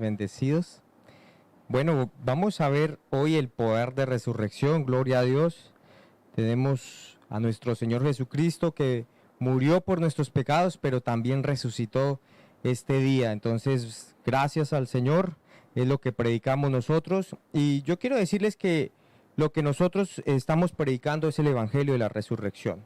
bendecidos. Bueno, vamos a ver hoy el poder de resurrección, gloria a Dios. Tenemos a nuestro Señor Jesucristo que murió por nuestros pecados, pero también resucitó este día. Entonces, gracias al Señor, es lo que predicamos nosotros. Y yo quiero decirles que lo que nosotros estamos predicando es el Evangelio de la resurrección.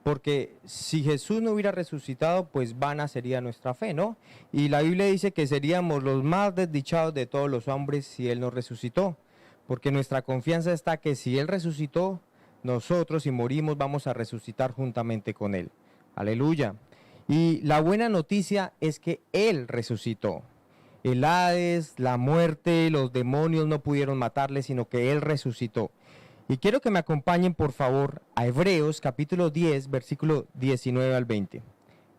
Porque si Jesús no hubiera resucitado, pues vana sería nuestra fe, ¿no? Y la Biblia dice que seríamos los más desdichados de todos los hombres si Él no resucitó. Porque nuestra confianza está que si Él resucitó, nosotros si morimos vamos a resucitar juntamente con Él. Aleluya. Y la buena noticia es que Él resucitó. El Hades, la muerte, los demonios no pudieron matarle, sino que Él resucitó. Y quiero que me acompañen por favor a Hebreos capítulo 10, versículo 19 al 20.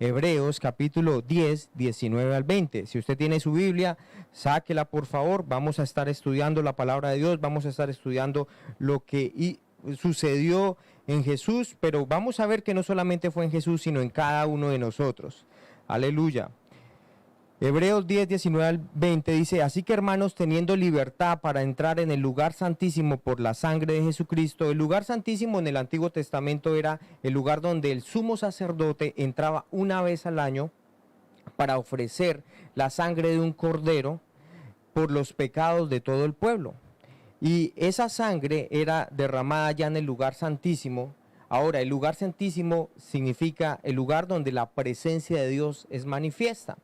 Hebreos capítulo 10, 19 al 20. Si usted tiene su Biblia, sáquela por favor. Vamos a estar estudiando la palabra de Dios, vamos a estar estudiando lo que sucedió en Jesús, pero vamos a ver que no solamente fue en Jesús, sino en cada uno de nosotros. Aleluya. Hebreos 10, 19 al 20 dice, así que hermanos, teniendo libertad para entrar en el lugar santísimo por la sangre de Jesucristo. El lugar santísimo en el Antiguo Testamento era el lugar donde el sumo sacerdote entraba una vez al año para ofrecer la sangre de un cordero por los pecados de todo el pueblo. Y esa sangre era derramada ya en el lugar santísimo. Ahora, el lugar santísimo significa el lugar donde la presencia de Dios es manifiesta.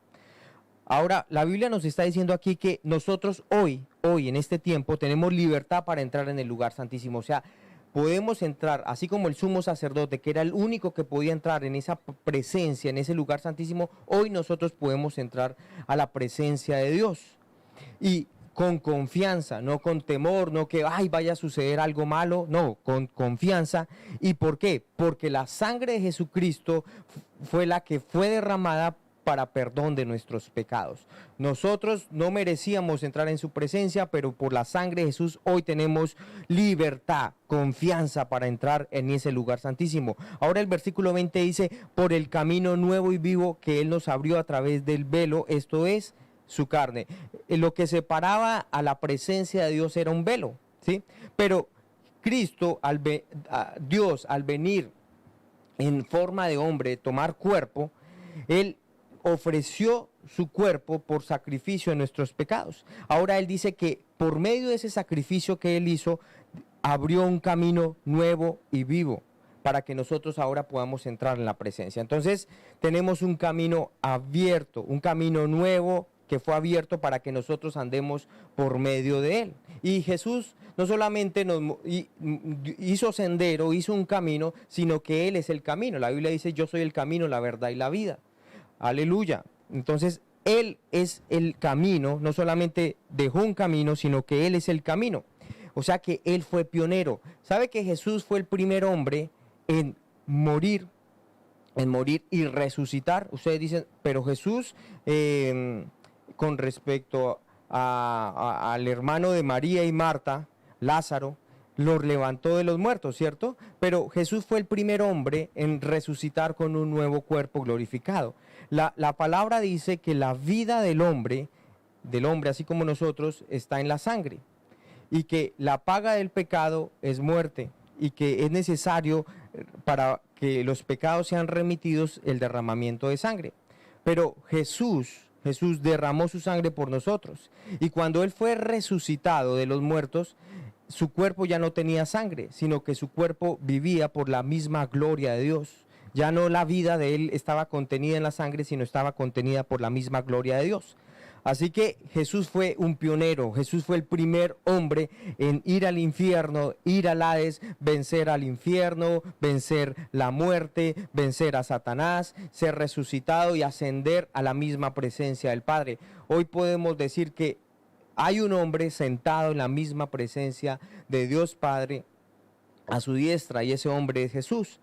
Ahora, la Biblia nos está diciendo aquí que nosotros hoy en este tiempo, tenemos libertad para entrar en el lugar santísimo. O sea, podemos entrar, así como el sumo sacerdote, que era el único que podía entrar en esa presencia, en ese lugar santísimo, hoy nosotros podemos entrar a la presencia de Dios. Y con confianza, no con temor, no que vaya a suceder algo malo, no, con confianza. ¿Y por qué? Porque la sangre de Jesucristo fue la que fue derramada para perdón de nuestros pecados. Nosotros no merecíamos entrar en su presencia, pero por la sangre de Jesús hoy tenemos libertad, confianza para entrar en ese lugar santísimo. Ahora el versículo 20 dice, por el camino nuevo y vivo que Él nos abrió a través del velo, esto es, su carne. Lo que separaba a la presencia de Dios era un velo, ¿sí? Pero Cristo, Dios, al venir en forma de hombre, tomar cuerpo, Él ofreció su cuerpo por sacrificio de nuestros pecados. Ahora Él dice que por medio de ese sacrificio que Él hizo, abrió un camino nuevo y vivo para que nosotros ahora podamos entrar en la presencia. Entonces tenemos un camino abierto, un camino nuevo que fue abierto para que nosotros andemos por medio de Él. Y Jesús no solamente nos hizo sendero, hizo un camino, sino que Él es el camino. La Biblia dice, yo soy el camino, la verdad y la vida. Aleluya. Entonces, Él es el camino, no solamente dejó un camino, sino que Él es el camino. O sea que Él fue pionero. ¿Sabe que Jesús fue el primer hombre en morir y resucitar? Ustedes dicen, pero Jesús, con respecto al hermano de María y Marta, Lázaro, los levantó de los muertos, ¿cierto? Pero Jesús fue el primer hombre en resucitar con un nuevo cuerpo glorificado. La palabra dice que la vida del hombre así como nosotros, está en la sangre. Y que la paga del pecado es muerte. Y que es necesario para que los pecados sean remitidos el derramamiento de sangre. Pero Jesús derramó su sangre por nosotros. Y cuando Él fue resucitado de los muertos, su cuerpo ya no tenía sangre, sino que su cuerpo vivía por la misma gloria de Dios. Ya no la vida de Él estaba contenida en la sangre, sino estaba contenida por la misma gloria de Dios. Así que Jesús fue un pionero, Jesús fue el primer hombre en ir al infierno, ir al Hades, vencer al infierno, vencer la muerte, vencer a Satanás, ser resucitado y ascender a la misma presencia del Padre. Hoy podemos decir que hay un hombre sentado en la misma presencia de Dios Padre a su diestra, y ese hombre es Jesús.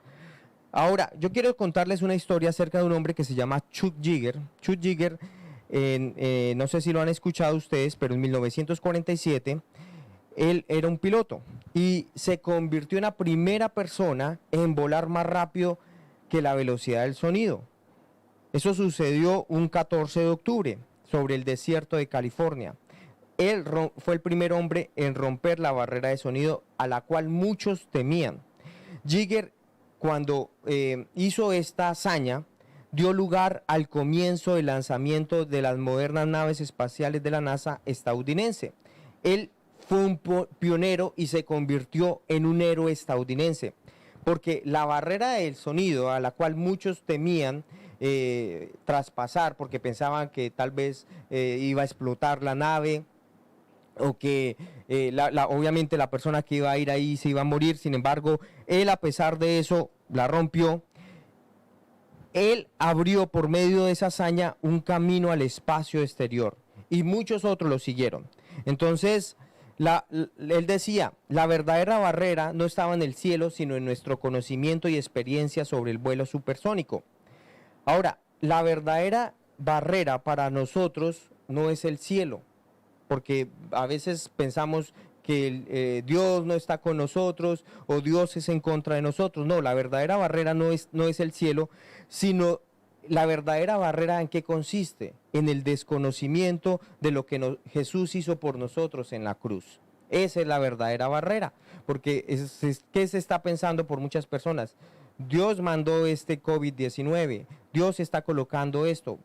Ahora, yo quiero contarles una historia acerca de un hombre que se llama Chuck Yeager. Chuck Yeager, no sé si lo han escuchado ustedes, pero en 1947 él era un piloto y se convirtió en la primera persona en volar más rápido que la velocidad del sonido. Eso sucedió un 14 de octubre. sobre el desierto de California. Él fue el primer hombre en romper la barrera de sonido a la cual muchos temían. Jigger, cuando hizo esta hazaña, dio lugar al comienzo del lanzamiento de las modernas naves espaciales de la NASA estadounidense. Él fue un pionero y se convirtió en un héroe estadounidense, porque la barrera del sonido a la cual muchos temían traspasar, porque pensaban que tal vez iba a explotar la nave, o que obviamente la persona que iba a ir ahí se iba a morir. Sin embargo, él, a pesar de eso, la rompió. Él abrió por medio de esa hazaña un camino al espacio exterior y muchos otros lo siguieron. Entonces, él decía, la verdadera barrera no estaba en el cielo, sino en nuestro conocimiento y experiencia sobre el vuelo supersónico. Ahora, la verdadera barrera para nosotros no es el cielo, porque a veces pensamos que Dios no está con nosotros o Dios es en contra de nosotros. No, la verdadera barrera no es el cielo, sino la verdadera barrera, ¿en qué consiste? En el desconocimiento de lo que Jesús hizo por nosotros en la cruz. Esa es la verdadera barrera, porque ¿qué se está pensando por muchas personas? Dios mandó este COVID-19, Dios está colocando esto.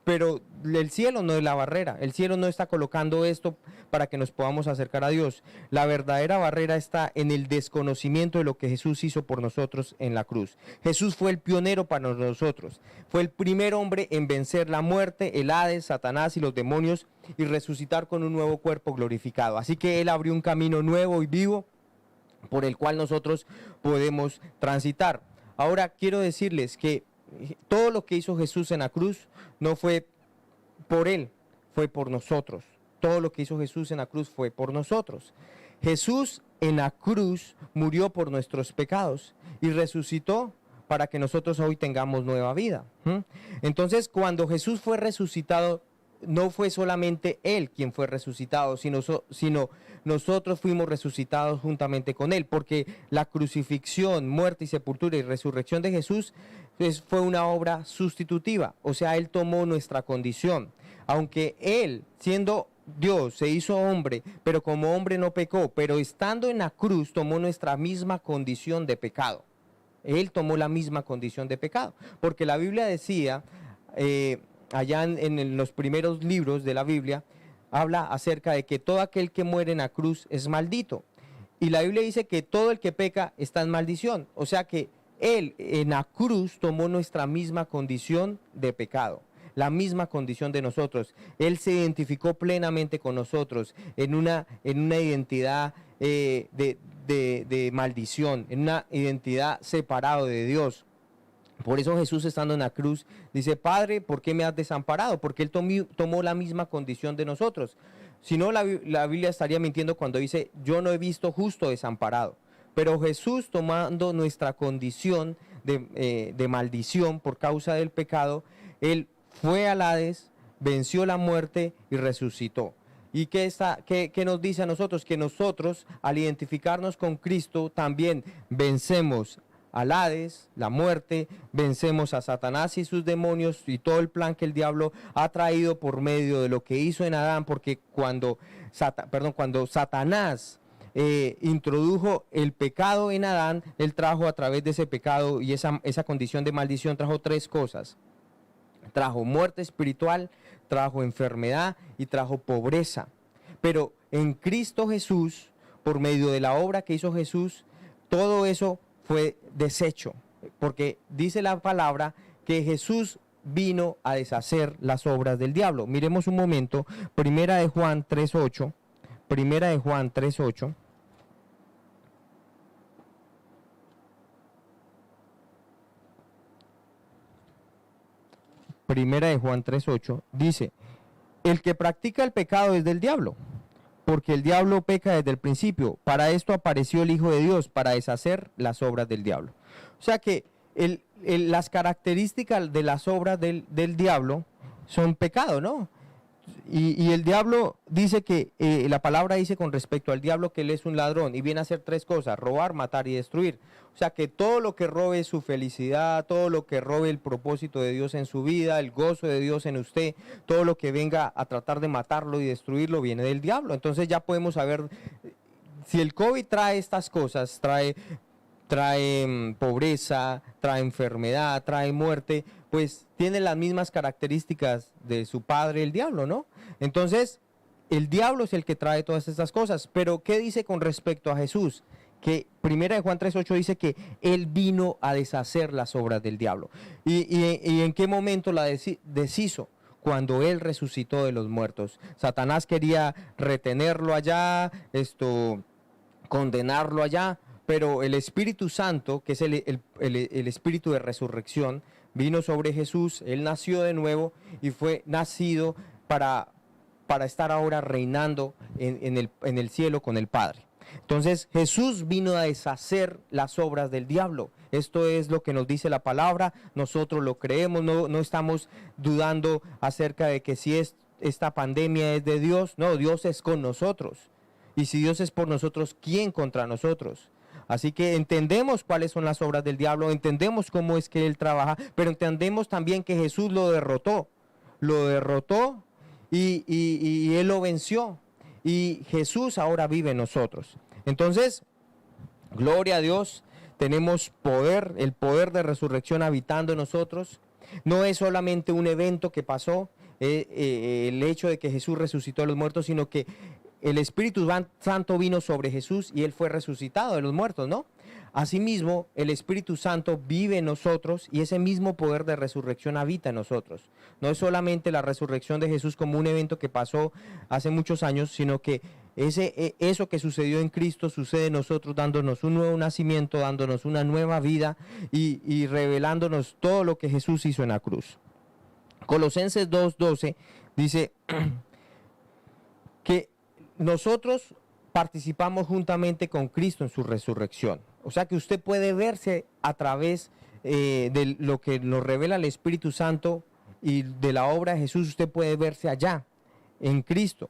Pero el cielo no es la barrera, el cielo no está colocando esto para que nos podamos acercar a Dios. La verdadera barrera está en el desconocimiento de lo que Jesús hizo por nosotros en la cruz. Jesús fue el pionero para nosotros, fue el primer hombre en vencer la muerte, el Hades, Satanás y los demonios y resucitar con un nuevo cuerpo glorificado. Así que Él abrió un camino nuevo y vivo por el cual nosotros podemos transitar. Ahora quiero decirles que todo lo que hizo Jesús en la cruz no fue por Él, fue por nosotros. Todo lo que hizo Jesús en la cruz fue por nosotros. Jesús en la cruz murió por nuestros pecados y resucitó para que nosotros hoy tengamos nueva vida. Entonces, cuando Jesús fue resucitado, no fue solamente Él quien fue resucitado, sino nosotros fuimos resucitados juntamente con Él, porque la crucifixión, muerte y sepultura y resurrección de Jesús fue una obra sustitutiva, o sea, Él tomó nuestra condición. Aunque Él, siendo Dios, se hizo hombre, pero como hombre no pecó, pero estando en la cruz tomó nuestra misma condición de pecado. Él tomó la misma condición de pecado, porque la Biblia decía, allá en los primeros libros de la Biblia, habla acerca de que todo aquel que muere en la cruz es maldito. Y la Biblia dice que todo el que peca está en maldición. O sea que Él en la cruz tomó nuestra misma condición de pecado, la misma condición de nosotros. Él se identificó plenamente con nosotros en una identidad de maldición, en una identidad separado de Dios. Por eso Jesús, estando en la cruz, dice, Padre, ¿por qué me has desamparado? Porque Él tomó la misma condición de nosotros. Si no, la Biblia estaría mintiendo cuando dice, yo no he visto justo desamparado. Pero Jesús, tomando nuestra condición de maldición por causa del pecado, Él fue al Hades, venció la muerte y resucitó. ¿Y qué nos dice a nosotros? Que nosotros, al identificarnos con Cristo, también vencemos al Hades, la muerte, vencemos a Satanás y sus demonios y todo el plan que el diablo ha traído por medio de lo que hizo en Adán, porque cuando Satanás introdujo el pecado en Adán, él trajo a través de ese pecado y esa condición de maldición, trajo tres cosas. Trajo muerte espiritual, trajo enfermedad y trajo pobreza. Pero en Cristo Jesús, por medio de la obra que hizo Jesús, todo eso fue deshecho, porque dice la palabra que Jesús vino a deshacer las obras del diablo. Miremos un momento, Primera de Juan 3:8, Primera de Juan 3:8. Primera de Juan 3:8 dice, el que practica el pecado es del diablo, porque el diablo peca desde el principio. Para esto apareció el Hijo de Dios, para deshacer las obras del diablo. O sea que las características de las obras del diablo son pecado, ¿no? Y el diablo dice que, la palabra dice con respecto al diablo que él es un ladrón y viene a hacer tres cosas: robar, matar y destruir. O sea que todo lo que robe su felicidad, todo lo que robe el propósito de Dios en su vida, el gozo de Dios en usted, todo lo que venga a tratar de matarlo y destruirlo viene del diablo. Entonces ya podemos saber, si el COVID trae estas cosas, trae pobreza, trae enfermedad, trae muerte, pues tiene las mismas características de su padre, el diablo, ¿no? Entonces, el diablo es el que trae todas estas cosas. Pero, ¿qué dice con respecto a Jesús? Que 1 Juan 3:8 dice que Él vino a deshacer las obras del diablo. ¿Y en qué momento la deshizo? Cuando Él resucitó de los muertos. Satanás quería retenerlo allá, condenarlo allá, pero el Espíritu Santo, que es el Espíritu de resurrección, vino sobre Jesús. Él nació de nuevo y fue nacido para estar ahora reinando en el cielo con el Padre. Entonces Jesús vino a deshacer las obras del diablo. Esto es lo que nos dice la palabra, nosotros lo creemos, no estamos dudando acerca de que si esta pandemia es de Dios. No, Dios es con nosotros. Y si Dios es por nosotros, ¿quién contra nosotros? Así que entendemos cuáles son las obras del diablo, entendemos cómo es que él trabaja, pero entendemos también que Jesús lo derrotó y él lo venció. Y Jesús ahora vive en nosotros. Entonces, gloria a Dios, tenemos poder, el poder de resurrección habitando en nosotros. No es solamente un evento que pasó, el hecho de que Jesús resucitó de los muertos, sino que el Espíritu Santo vino sobre Jesús y Él fue resucitado de los muertos, ¿no? Asimismo, el Espíritu Santo vive en nosotros y ese mismo poder de resurrección habita en nosotros. No es solamente la resurrección de Jesús como un evento que pasó hace muchos años, sino que eso que sucedió en Cristo sucede en nosotros, dándonos un nuevo nacimiento, dándonos una nueva vida y revelándonos todo lo que Jesús hizo en la cruz. Colosenses 2:12 dice que nosotros participamos juntamente con Cristo en su resurrección. O sea que usted puede verse a través de lo que nos revela el Espíritu Santo y de la obra de Jesús. Usted puede verse allá, en Cristo.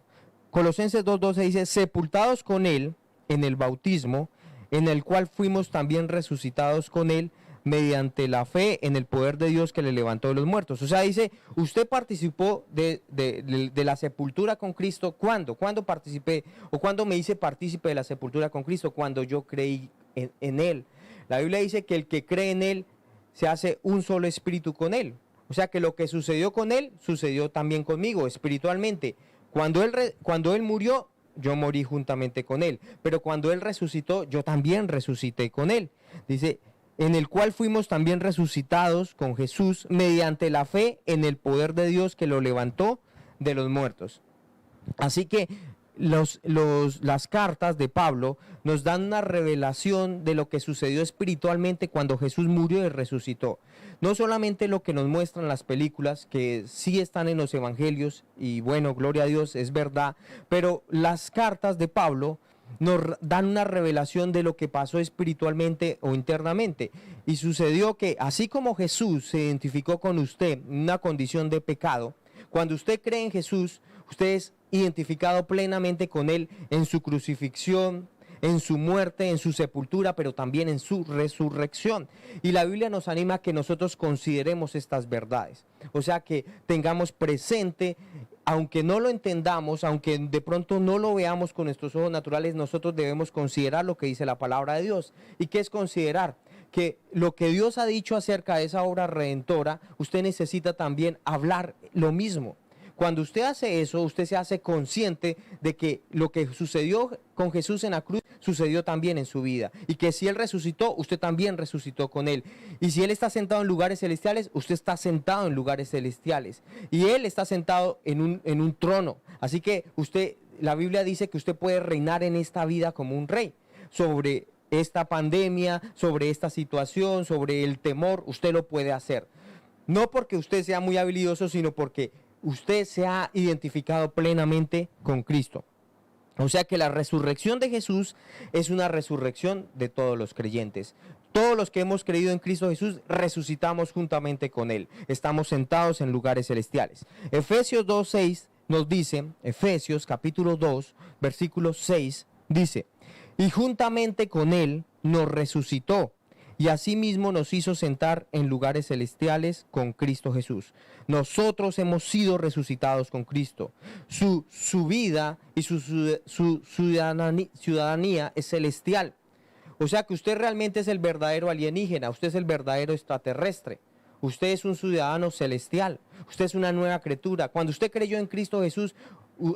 Colosenses 2:12 dice: sepultados con Él en el bautismo, en el cual fuimos también resucitados con Él mediante la fe en el poder de Dios que le levantó de los muertos. O sea, dice, usted participó de la sepultura con Cristo. ¿Cuándo? ¿Cuándo participé? ¿O cuándo me hice partícipe de la sepultura con Cristo? Cuando yo creí en Él. La Biblia dice que el que cree en Él se hace un solo espíritu con Él. O sea que lo que sucedió con Él, sucedió también conmigo, espiritualmente. Cuando Él murió, yo morí juntamente con Él. Pero cuando Él resucitó, yo también resucité con Él. Dice, en el cual fuimos también resucitados con Jesús mediante la fe en el poder de Dios que lo levantó de los muertos. Así que las cartas de Pablo nos dan una revelación de lo que sucedió espiritualmente cuando Jesús murió y resucitó. No solamente lo que nos muestran las películas, que sí están en los evangelios, y bueno, gloria a Dios, es verdad, pero las cartas de Pablo nos dan una revelación de lo que pasó espiritualmente o internamente. Y sucedió que así como Jesús se identificó con usted en una condición de pecado, cuando usted cree en Jesús, usted es identificado plenamente con Él en su crucifixión, en su muerte, en su sepultura, pero también en su resurrección. Y la Biblia nos anima a que nosotros consideremos estas verdades. O sea, que tengamos presente, aunque no lo entendamos, aunque de pronto no lo veamos con nuestros ojos naturales, nosotros debemos considerar lo que dice la palabra de Dios. ¿Y qué es considerar? Que lo que Dios ha dicho acerca de esa obra redentora, usted necesita también hablar lo mismo. Cuando usted hace eso, usted se hace consciente de que lo que sucedió con Jesús en la cruz sucedió también en su vida. Y que si Él resucitó, usted también resucitó con Él. Y si Él está sentado en lugares celestiales, usted está sentado en lugares celestiales. Y Él está sentado en un trono. Así que la Biblia dice que usted puede reinar en esta vida como un rey. Sobre esta pandemia, sobre esta situación, sobre el temor, usted lo puede hacer. No porque usted sea muy habilidoso, sino porque usted se ha identificado plenamente con Cristo. O sea que la resurrección de Jesús es una resurrección de todos los creyentes. Todos los que hemos creído en Cristo Jesús resucitamos juntamente con Él. Estamos sentados en lugares celestiales. Efesios 2:6 nos dice, Efesios capítulo 2, versículo 6, dice, y juntamente con él nos resucitó, y asimismo nos hizo sentar en lugares celestiales con Cristo Jesús. Nosotros hemos sido resucitados con Cristo. Su vida y su ciudadanía es celestial. O sea que usted realmente es el verdadero alienígena, usted es el verdadero extraterrestre. Usted es un ciudadano celestial, usted es una nueva criatura. Cuando usted creyó en Cristo Jesús,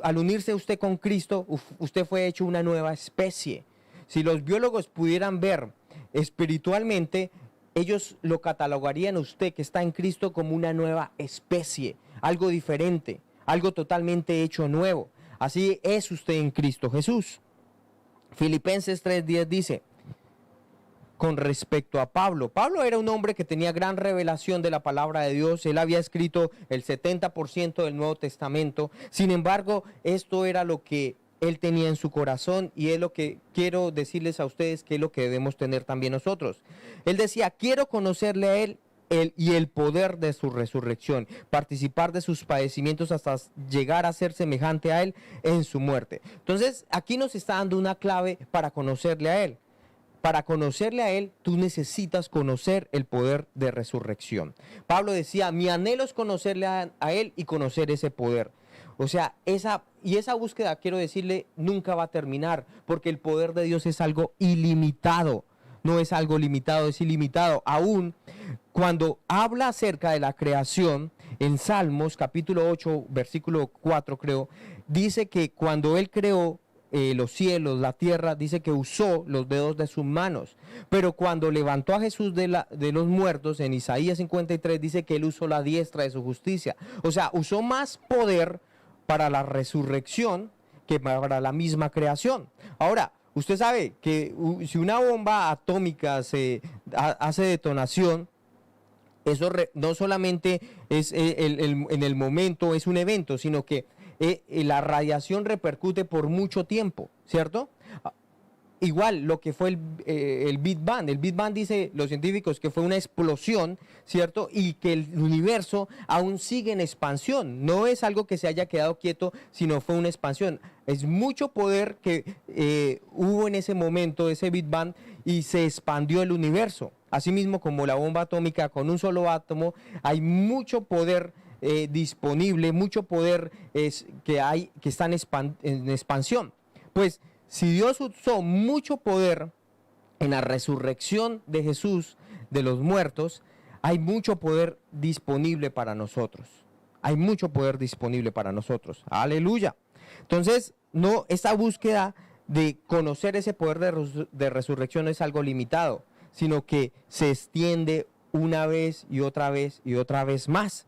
al unirse usted con Cristo, usted fue hecho una nueva especie. Si los biólogos pudieran ver espiritualmente, ellos lo catalogarían a usted que está en Cristo como una nueva especie, algo diferente, algo totalmente hecho nuevo. Así es usted en Cristo Jesús. Filipenses 3:10 dice, con respecto a Pablo. Pablo era un hombre que tenía gran revelación de la palabra de Dios. Él había escrito el 70% del Nuevo Testamento. Sin embargo, esto era lo que él tenía en su corazón y es lo que quiero decirles a ustedes que es lo que debemos tener también nosotros. Él decía, quiero conocerle a él y el poder de su resurrección, participar de sus padecimientos hasta llegar a ser semejante a él en su muerte. Entonces, aquí nos está dando una clave para conocerle a él. Para conocerle a él, tú necesitas conocer el poder de resurrección. Pablo decía, mi anhelo es conocerle a él y conocer ese poder. O sea, esa búsqueda, quiero decirle, nunca va a terminar, porque el poder de Dios es algo ilimitado. No es algo limitado, es ilimitado. Aún cuando habla acerca de la creación, en Salmos capítulo 8, versículo 4 creo, dice que cuando él creó los cielos, la tierra, dice que usó los dedos de sus manos. Pero cuando levantó a Jesús de los muertos, en Isaías 53, dice que él usó la diestra de su justicia. O sea, usó más poder para la resurrección que para la misma creación. Ahora, usted sabe que si una bomba atómica hace detonación, eso no solamente es en el momento, es un evento, sino que la radiación repercute por mucho tiempo, ¿cierto? Igual lo que fue el Big Bang. El Big Bang dice los científicos que fue una explosión, ¿cierto? Y que el universo aún sigue en expansión. No es algo que se haya quedado quieto, sino fue una expansión. Es mucho poder que hubo en ese momento, ese Big Bang, y se expandió el universo. Asimismo, como la bomba atómica con un solo átomo, hay mucho poder disponible, mucho poder que está en expansión. Pues si Dios usó mucho poder en la resurrección de Jesús de los muertos, hay mucho poder disponible para nosotros. Hay mucho poder disponible para nosotros. Aleluya. Entonces, no, esta búsqueda de conocer ese poder de resurrección no es algo limitado, sino que se extiende una vez y otra vez y otra vez más.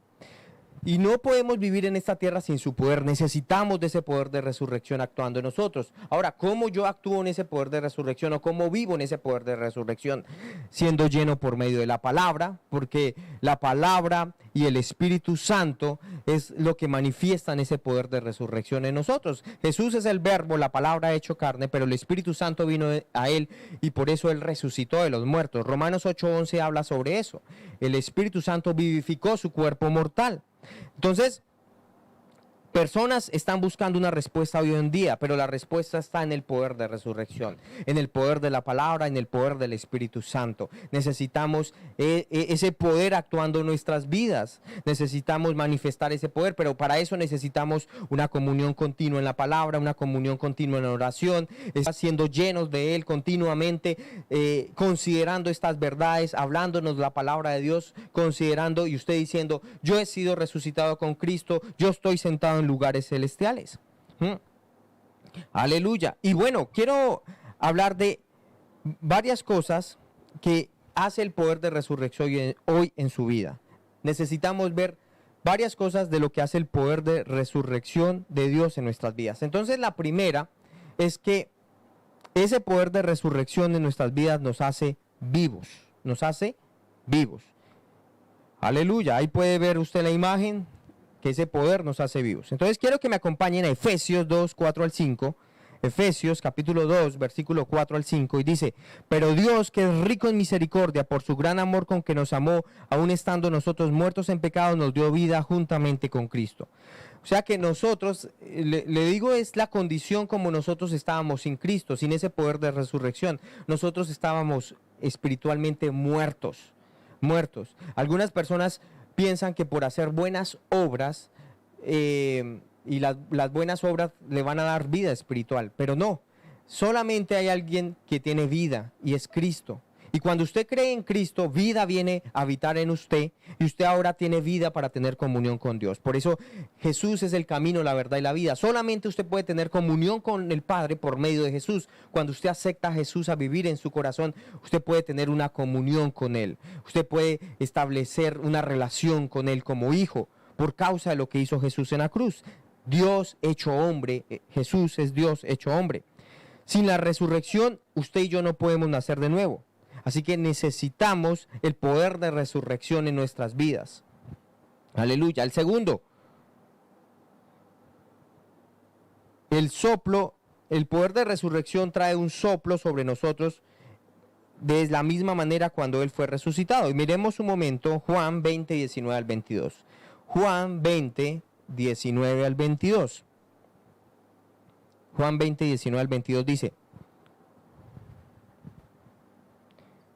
Y no podemos vivir en esta tierra sin su poder. Necesitamos de ese poder de resurrección actuando en nosotros. Ahora, ¿cómo yo actúo en ese poder de resurrección o cómo vivo en ese poder de resurrección? Siendo lleno por medio de la palabra, porque la palabra y el Espíritu Santo es lo que manifiestan ese poder de resurrección en nosotros. Jesús es el verbo, la palabra hecho carne, pero el Espíritu Santo vino a él y por eso él resucitó de los muertos. Romanos 8:11 habla sobre eso. El Espíritu Santo vivificó su cuerpo mortal. Entonces, personas están buscando una respuesta hoy en día, pero la respuesta está en el poder de resurrección, en el poder de la palabra, en el poder del Espíritu Santo. Necesitamos ese poder actuando en nuestras vidas. Necesitamos manifestar ese poder, pero para eso necesitamos una comunión continua en la palabra, una comunión continua en la oración, estar siendo llenos de Él continuamente, considerando estas verdades, hablándonos la palabra de Dios, considerando y usted diciendo, yo he sido resucitado con Cristo, yo estoy sentado en lugares celestiales. Aleluya. Y bueno, quiero hablar de varias cosas que hace el poder de resurrección hoy en su vida. Necesitamos ver varias cosas de lo que hace el poder de resurrección de Dios en nuestras vidas. Entonces, la primera es que ese poder de resurrección en nuestras vidas nos hace vivos. Nos hace vivos. Aleluya. Ahí puede ver usted la imagen, que ese poder nos hace vivos. Entonces quiero que me acompañen a Efesios 2, 4 al 5. Efesios capítulo 2, versículo 4 al 5, y dice, pero Dios, que es rico en misericordia, por su gran amor con que nos amó, aun estando nosotros muertos en pecado, nos dio vida juntamente con Cristo. O sea que nosotros, le digo, es la condición como nosotros estábamos sin Cristo, sin ese poder de resurrección. Nosotros estábamos espiritualmente muertos, muertos. Algunas personas piensan que por hacer buenas obras, y las buenas obras le van a dar vida espiritual, pero no. Solamente hay alguien que tiene vida y es Cristo. Y cuando usted cree en Cristo, vida viene a habitar en usted y usted ahora tiene vida para tener comunión con Dios. Por eso Jesús es el camino, la verdad y la vida. Solamente usted puede tener comunión con el Padre por medio de Jesús. Cuando usted acepta a Jesús a vivir en su corazón, usted puede tener una comunión con Él. Usted puede establecer una relación con Él como hijo por causa de lo que hizo Jesús en la cruz. Dios hecho hombre, Jesús es Dios hecho hombre. Sin la resurrección, usted y yo no podemos nacer de nuevo. Así que necesitamos el poder de resurrección en nuestras vidas. Aleluya. El segundo, el soplo, el poder de resurrección trae un soplo sobre nosotros de la misma manera cuando Él fue resucitado. Y miremos un momento Juan 20, 19 al 22. Juan 20, 19 al 22. Juan 20, 19 al 22 dice: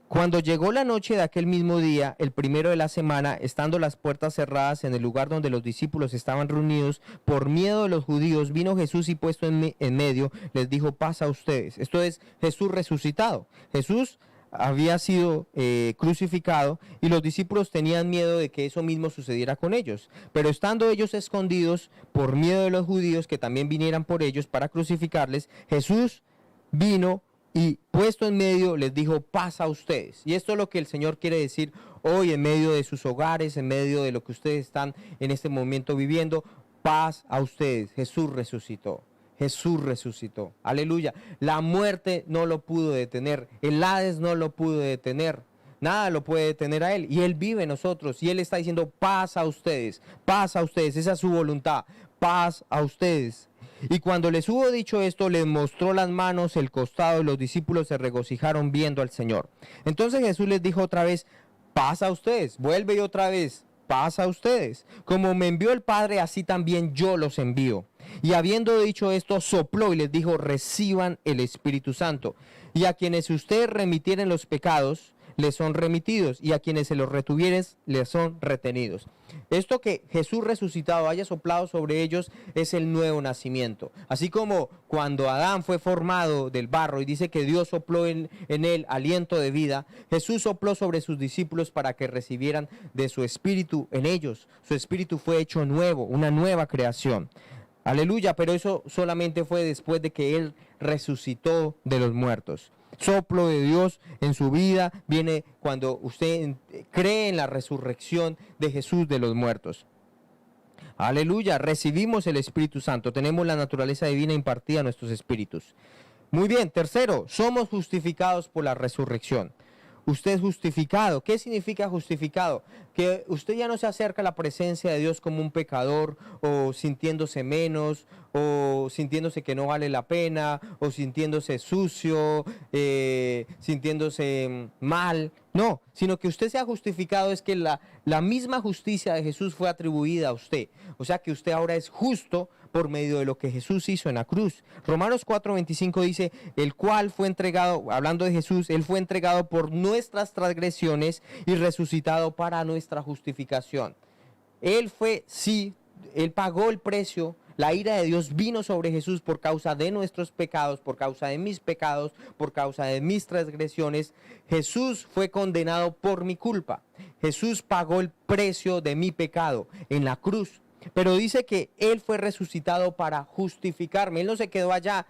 Cuando llegó la noche de aquel mismo día, el primero de la semana, estando las puertas cerradas en el lugar donde los discípulos estaban reunidos, por miedo de los judíos, vino Jesús y puesto en medio, les dijo: paz a ustedes. Esto es Jesús resucitado. Jesús había sido crucificado y los discípulos tenían miedo de que eso mismo sucediera con ellos. Pero estando ellos escondidos por miedo de los judíos que también vinieran por ellos para crucificarles, Jesús vino y puesto en medio les dijo: paz a ustedes. Y esto es lo que el Señor quiere decir hoy en medio de sus hogares, en medio de lo que ustedes están en este momento viviendo. Paz a ustedes. Jesús resucitó. Jesús resucitó. Aleluya. La muerte no lo pudo detener. El Hades no lo pudo detener. Nada lo puede detener a Él. Y Él vive en nosotros. Y Él está diciendo: paz a ustedes. Paz a ustedes. Esa es su voluntad. Paz a ustedes. Y cuando les hubo dicho esto, les mostró las manos, el costado, y los discípulos se regocijaron viendo al Señor. Entonces Jesús les dijo otra vez: paz a ustedes. Vuelve y otra vez: paz a ustedes. Como me envió el Padre, así también yo los envío. Y habiendo dicho esto, sopló y les dijo: reciban el Espíritu Santo. Y a quienes ustedes remitieren los pecados, les son remitidos, y a quienes se los retuvieren, les son retenidos. Esto que Jesús resucitado haya soplado sobre ellos es el nuevo nacimiento. Así como cuando Adán fue formado del barro y dice que Dios sopló en él aliento de vida, Jesús sopló sobre sus discípulos para que recibieran de su espíritu en ellos. Su espíritu fue hecho nuevo, una nueva creación. Aleluya, pero eso solamente fue después de que Él resucitó de los muertos. Soplo de Dios en su vida viene cuando usted cree en la resurrección de Jesús de los muertos. Aleluya, recibimos el Espíritu Santo, tenemos la naturaleza divina impartida a nuestros espíritus. Muy bien, tercero, somos justificados por la resurrección. Usted es justificado. ¿Qué significa justificado? Que usted ya no se acerca a la presencia de Dios como un pecador, o sintiéndose menos, o sintiéndose que no vale la pena, o sintiéndose sucio, sintiéndose mal. No, sino que usted sea justificado es que la misma justicia de Jesús fue atribuida a usted. O sea que usted ahora es justo por medio de lo que Jesús hizo en la cruz. Romanos 4:25 dice: el cual fue entregado, hablando de Jesús, Él fue entregado por nuestras transgresiones y resucitado para nuestra justificación. Él fue, sí, Él pagó el precio. La ira de Dios vino sobre Jesús por causa de nuestros pecados, por causa de mis pecados, por causa de mis transgresiones. Jesús fue condenado por mi culpa. Jesús pagó el precio de mi pecado en la cruz. Pero dice que Él fue resucitado para justificarme. Él no se quedó allá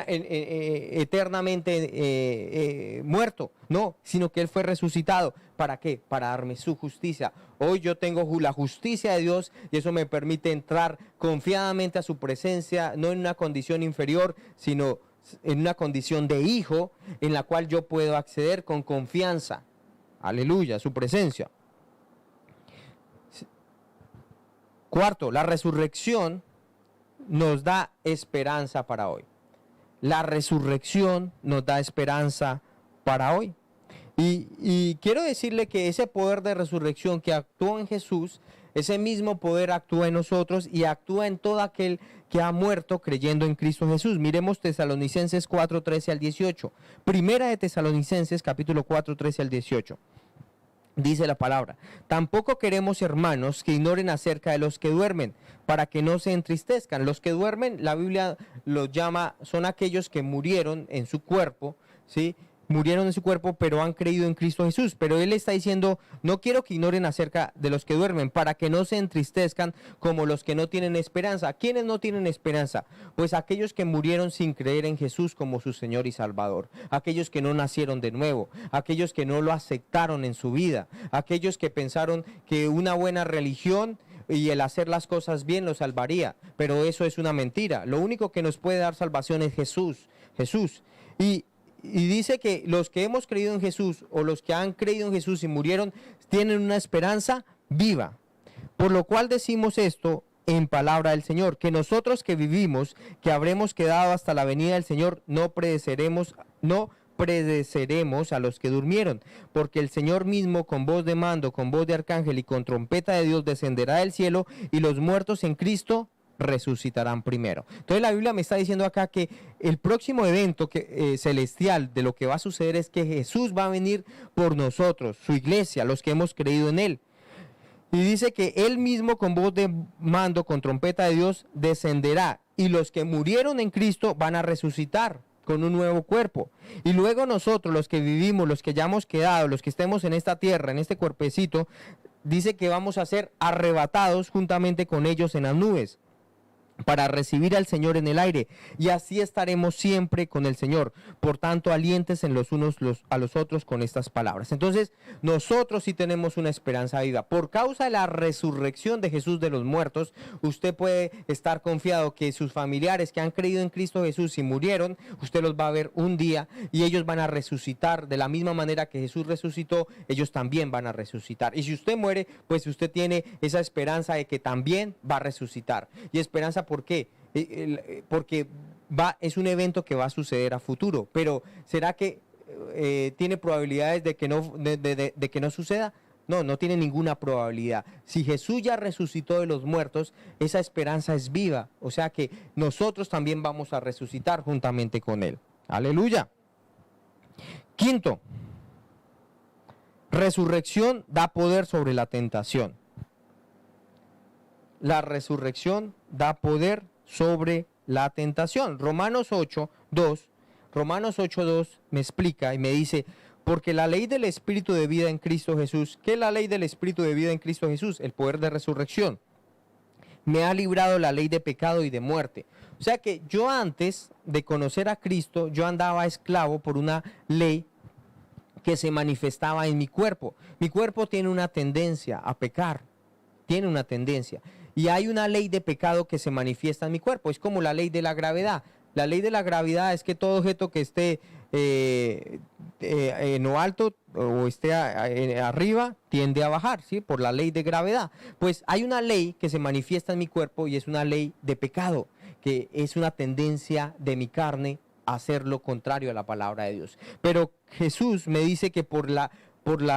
eternamente muerto. No, sino que Él fue resucitado. ¿Para qué? Para darme su justicia. Hoy yo tengo la justicia de Dios y eso me permite entrar confiadamente a su presencia, no en una condición inferior, sino en una condición de hijo en la cual yo puedo acceder con confianza. Aleluya, a su presencia. Cuarto, la resurrección nos da esperanza para hoy. La resurrección nos da esperanza para hoy. Y quiero decirle que ese poder de resurrección que actuó en Jesús ese mismo poder actúa en nosotros y actúa en todo aquel que ha muerto creyendo en Cristo Jesús. Miremos Tesalonicenses 4, 13 al 18. Primera de Tesalonicenses, capítulo 4, 13 al 18. Dice la palabra: tampoco queremos, hermanos, que ignoren acerca de los que duermen, para que no se entristezcan. Los que duermen, la Biblia los llama, son aquellos que murieron en su cuerpo, ¿sí? Murieron en su cuerpo, pero han creído en Cristo Jesús. Pero Él está diciendo, no quiero que ignoren acerca de los que duermen, para que no se entristezcan como los que no tienen esperanza. ¿Quiénes no tienen esperanza? Pues aquellos que murieron sin creer en Jesús como su Señor y Salvador. Aquellos que no nacieron de nuevo. Aquellos que no lo aceptaron en su vida. Aquellos que pensaron que una buena religión y el hacer las cosas bien los salvaría. Pero eso es una mentira. Lo único que nos puede dar salvación es Jesús. Jesús. Y dice que los que hemos creído en Jesús o los que han creído en Jesús y murieron tienen una esperanza viva. Por lo cual decimos esto en palabra del Señor, que nosotros que vivimos, que habremos quedado hasta la venida del Señor, no pereceremos a los que durmieron, porque el Señor mismo con voz de mando, con voz de arcángel y con trompeta de Dios descenderá del cielo, y los muertos en Cristo resucitarán primero. Entonces la Biblia me está diciendo acá que el próximo evento celestial de lo que va a suceder es que Jesús va a venir por nosotros, su iglesia, los que hemos creído en Él. Y dice que Él mismo con voz de mando, con trompeta de Dios, descenderá. Y los que murieron en Cristo van a resucitar con un nuevo cuerpo. Y luego nosotros, los que vivimos, los que ya hemos quedado, los que estemos en esta tierra, en este cuerpecito, dice que vamos a ser arrebatados juntamente con ellos en las nubes, para recibir al Señor en el aire, y así estaremos siempre con el Señor. Por tanto, aliéntense los unos a los otros con estas palabras. Entonces, nosotros sí tenemos una esperanza viva. Por causa de la resurrección de Jesús de los muertos, usted puede estar confiado que sus familiares que han creído en Cristo Jesús y murieron, usted los va a ver un día y ellos van a resucitar de la misma manera que Jesús resucitó, ellos también van a resucitar. Y si usted muere, pues usted tiene esa esperanza de que también va a resucitar. Y esperanza, ¿por qué? Porque es un evento que va a suceder a futuro, pero ¿será que tiene probabilidades de que no suceda? No, no tiene ninguna probabilidad. Si Jesús ya resucitó de los muertos, esa esperanza es viva, o sea que nosotros también vamos a resucitar juntamente con Él. Aleluya. Quinto, resurrección da poder sobre la tentación. La resurrección da poder sobre la tentación. Romanos 8:2 me explica y me dice, porque la ley del Espíritu de vida en Cristo Jesús, ¿qué es la ley del Espíritu de vida en Cristo Jesús? El poder de resurrección. Me ha librado la ley de pecado y de muerte. O sea que yo antes de conocer a Cristo, yo andaba esclavo por una ley que se manifestaba en mi cuerpo. Mi cuerpo tiene una tendencia a pecar, tiene una tendencia. Y hay una ley de pecado que se manifiesta en mi cuerpo. Es como la ley de la gravedad. La ley de la gravedad es que todo objeto que esté en lo alto o esté arriba tiende a bajar, ¿sí? Por la ley de gravedad. Pues hay una ley que se manifiesta en mi cuerpo y es una ley de pecado, que es una tendencia de mi carne a hacer lo contrario a la palabra de Dios. Pero Jesús me dice que por la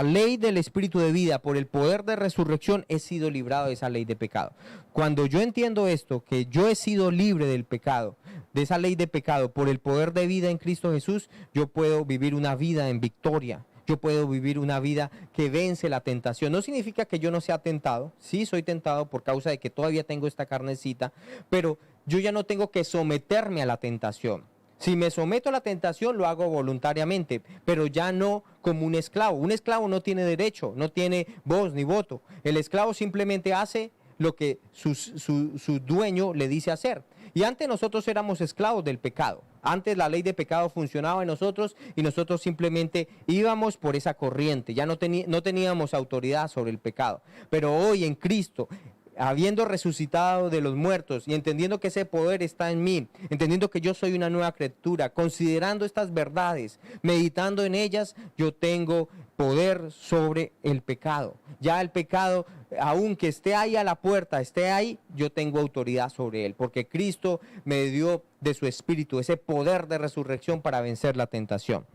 ley del Espíritu de vida, por el poder de resurrección, he sido librado de esa ley de pecado. Cuando yo entiendo esto, que yo he sido libre del pecado, de esa ley de pecado, por el poder de vida en Cristo Jesús, yo puedo vivir una vida en victoria. Yo puedo vivir una vida que vence la tentación. No significa que yo no sea tentado. Sí, soy tentado por causa de que todavía tengo esta carnecita, pero yo ya no tengo que someterme a la tentación. Si me someto a la tentación, lo hago voluntariamente, pero ya no como un esclavo. Un esclavo no tiene derecho, no tiene voz ni voto. El esclavo simplemente hace lo que su dueño le dice hacer. Y antes nosotros éramos esclavos del pecado. Antes la ley de pecado funcionaba en nosotros y nosotros simplemente íbamos por esa corriente. Ya no teníamos autoridad sobre el pecado. Pero hoy en Cristo, habiendo resucitado de los muertos y entendiendo que ese poder está en mí, entendiendo que yo soy una nueva criatura, considerando estas verdades, meditando en ellas, yo tengo poder sobre el pecado. Ya el pecado, aunque esté ahí a la puerta, esté ahí, yo tengo autoridad sobre él, porque Cristo me dio de su Espíritu ese poder de resurrección para vencer la tentación.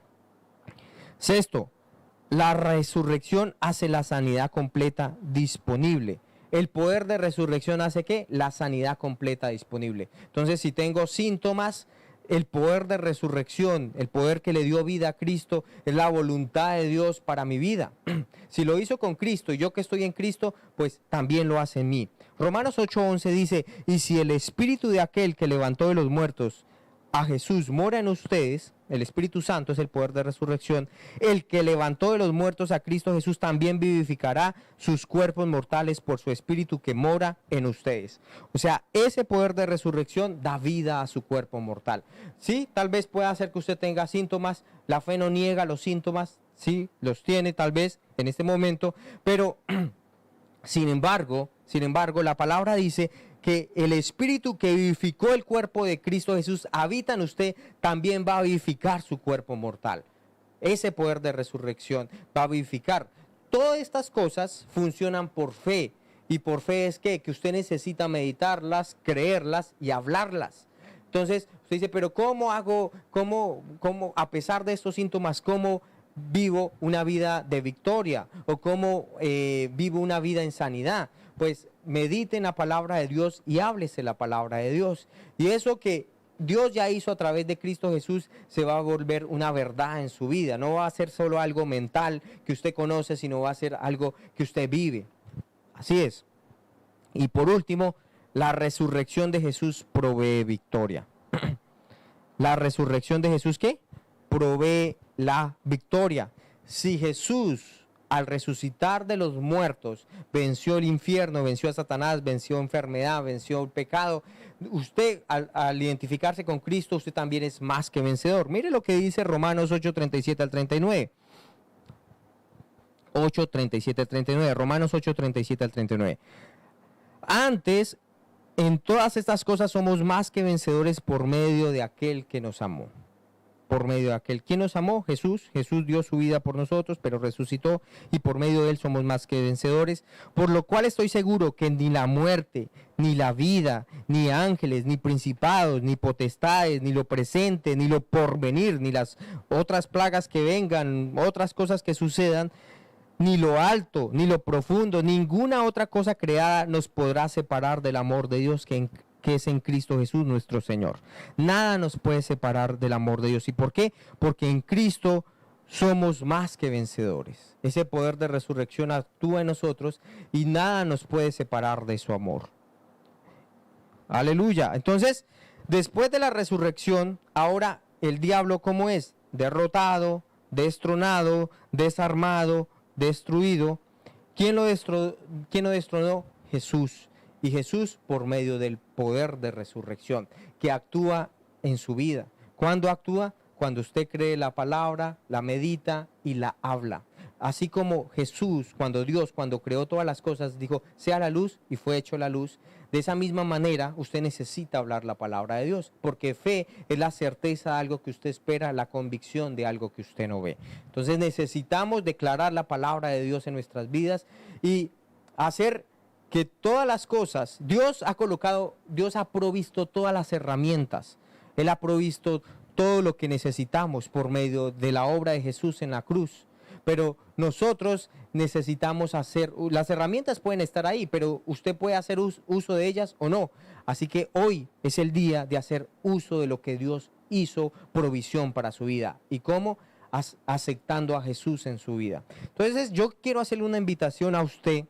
Sexto, la resurrección hace la sanidad completa disponible. El poder de resurrección hace que la sanidad completa disponible. Entonces, si tengo síntomas, el poder de resurrección, el poder que le dio vida a Cristo, es la voluntad de Dios para mi vida. Si lo hizo con Cristo y yo que estoy en Cristo, pues también lo hace en mí. Romanos 8:11 dice, y si el espíritu de aquel que levantó de los muertos a Jesús mora en ustedes, el Espíritu Santo es el poder de resurrección, el que levantó de los muertos a Cristo Jesús también vivificará sus cuerpos mortales por su Espíritu que mora en ustedes. O sea, ese poder de resurrección da vida a su cuerpo mortal. Sí, tal vez pueda hacer que usted tenga síntomas, la fe no niega los síntomas, sí, los tiene tal vez en este momento, pero sin embargo, la palabra dice que el Espíritu que vivificó el cuerpo de Cristo Jesús habita en usted, también va a vivificar su cuerpo mortal. Ese poder de resurrección va a vivificar. Todas estas cosas funcionan por fe. Y por fe es que usted necesita meditarlas, creerlas y hablarlas. Entonces, usted dice, pero ¿cómo hago, a pesar de estos síntomas, cómo vivo una vida de victoria? ¿O cómo vivo una vida en sanidad? Pues medite en la palabra de Dios y háblese la palabra de Dios. Y eso que Dios ya hizo a través de Cristo Jesús se va a volver una verdad en su vida. No va a ser solo algo mental que usted conoce, sino va a ser algo que usted vive. Así es. Y por último, la resurrección de Jesús provee victoria. La resurrección de Jesús, ¿qué? Provee la victoria. Si Jesús, al resucitar de los muertos, venció el infierno, venció a Satanás, venció enfermedad, venció el pecado, usted al identificarse con Cristo, usted también es más que vencedor. Mire lo que dice Romanos 8:37 al 39. 8:37 al 39, Romanos 8:37 al 39. Antes, en todas estas cosas somos más que vencedores por medio de aquel que nos amó. Por medio de aquel. ¿Quién nos amó? Jesús. Jesús dio su vida por nosotros, pero resucitó y por medio de él somos más que vencedores. Por lo cual estoy seguro que ni la muerte, ni la vida, ni ángeles, ni principados, ni potestades, ni lo presente, ni lo porvenir, ni las otras plagas que vengan, otras cosas que sucedan, ni lo alto, ni lo profundo, ninguna otra cosa creada nos podrá separar del amor de Dios que es en Cristo Jesús nuestro Señor. Nada nos puede separar del amor de Dios. ¿Y por qué? Porque en Cristo somos más que vencedores. Ese poder de resurrección actúa en nosotros y nada nos puede separar de su amor. Aleluya. Entonces, después de la resurrección, ahora el diablo, ¿cómo es? Derrotado, destronado, desarmado, destruido. ¿Quién lo destronó? Jesús. Y Jesús por medio del poder de resurrección que actúa en su vida. ¿Cuándo actúa? Cuando usted cree la palabra, la medita y la habla. Así como Jesús, cuando creó todas las cosas, dijo, sea la luz, y fue hecho la luz. De esa misma manera, usted necesita hablar la palabra de Dios, porque fe es la certeza de algo que usted espera, la convicción de algo que usted no ve. Entonces necesitamos declarar la palabra de Dios en nuestras vidas y hacer que todas las cosas, Dios ha provisto todas las herramientas. Él ha provisto todo lo que necesitamos por medio de la obra de Jesús en la cruz. Pero nosotros necesitamos las herramientas pueden estar ahí, pero usted puede hacer uso de ellas o no. Así que hoy es el día de hacer uso de lo que Dios hizo provisión para su vida. ¿Y cómo? Aceptando a Jesús en su vida. Entonces yo quiero hacerle una invitación a usted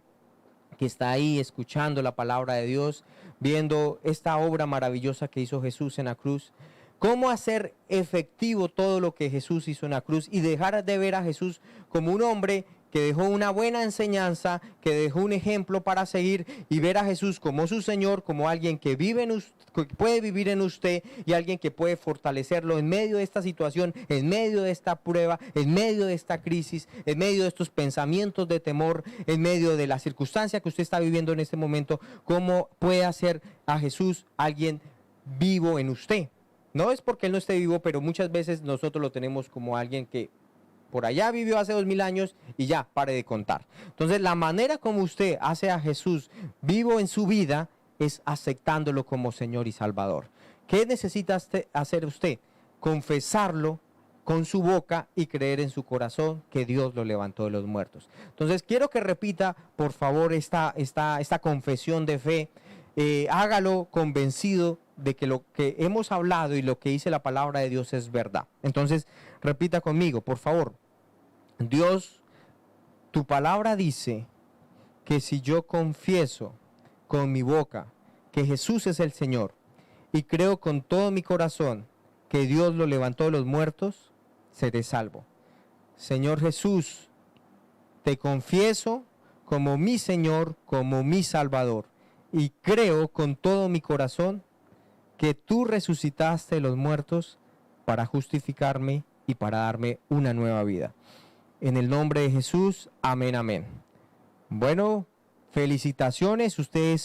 que está ahí escuchando la palabra de Dios, viendo esta obra maravillosa que hizo Jesús en la cruz. ¿Cómo hacer efectivo todo lo que Jesús hizo en la cruz y dejar de ver a Jesús como un hombre que dejó una buena enseñanza, que dejó un ejemplo para seguir, y ver a Jesús como su Señor, como alguien que puede vivir en usted y alguien que puede fortalecerlo en medio de esta situación, en medio de esta prueba, en medio de esta crisis, en medio de estos pensamientos de temor, en medio de la circunstancia que usted está viviendo en este momento? ¿Cómo puede hacer a Jesús alguien vivo en usted? No es porque Él no esté vivo, pero muchas veces nosotros lo tenemos como alguien que por allá vivió hace 2000 años y ya, pare de contar. Entonces, la manera como usted hace a Jesús vivo en su vida es aceptándolo como Señor y Salvador. ¿Qué necesita hacer usted? Confesarlo con su boca y creer en su corazón que Dios lo levantó de los muertos. Entonces quiero que repita, por favor, esta confesión de fe. Hágalo convencido de que lo que hemos hablado y lo que dice la palabra de Dios es verdad. Entonces, repita conmigo, por favor. Dios, tu palabra dice que si yo confieso con mi boca que Jesús es el Señor y creo con todo mi corazón que Dios lo levantó de los muertos, seré salvo. Señor Jesús, te confieso como mi Señor, como mi Salvador, y creo con todo mi corazón que tú resucitaste de los muertos para justificarme y para darme una nueva vida. En el nombre de Jesús, amén, amén. Bueno, felicitaciones, ustedes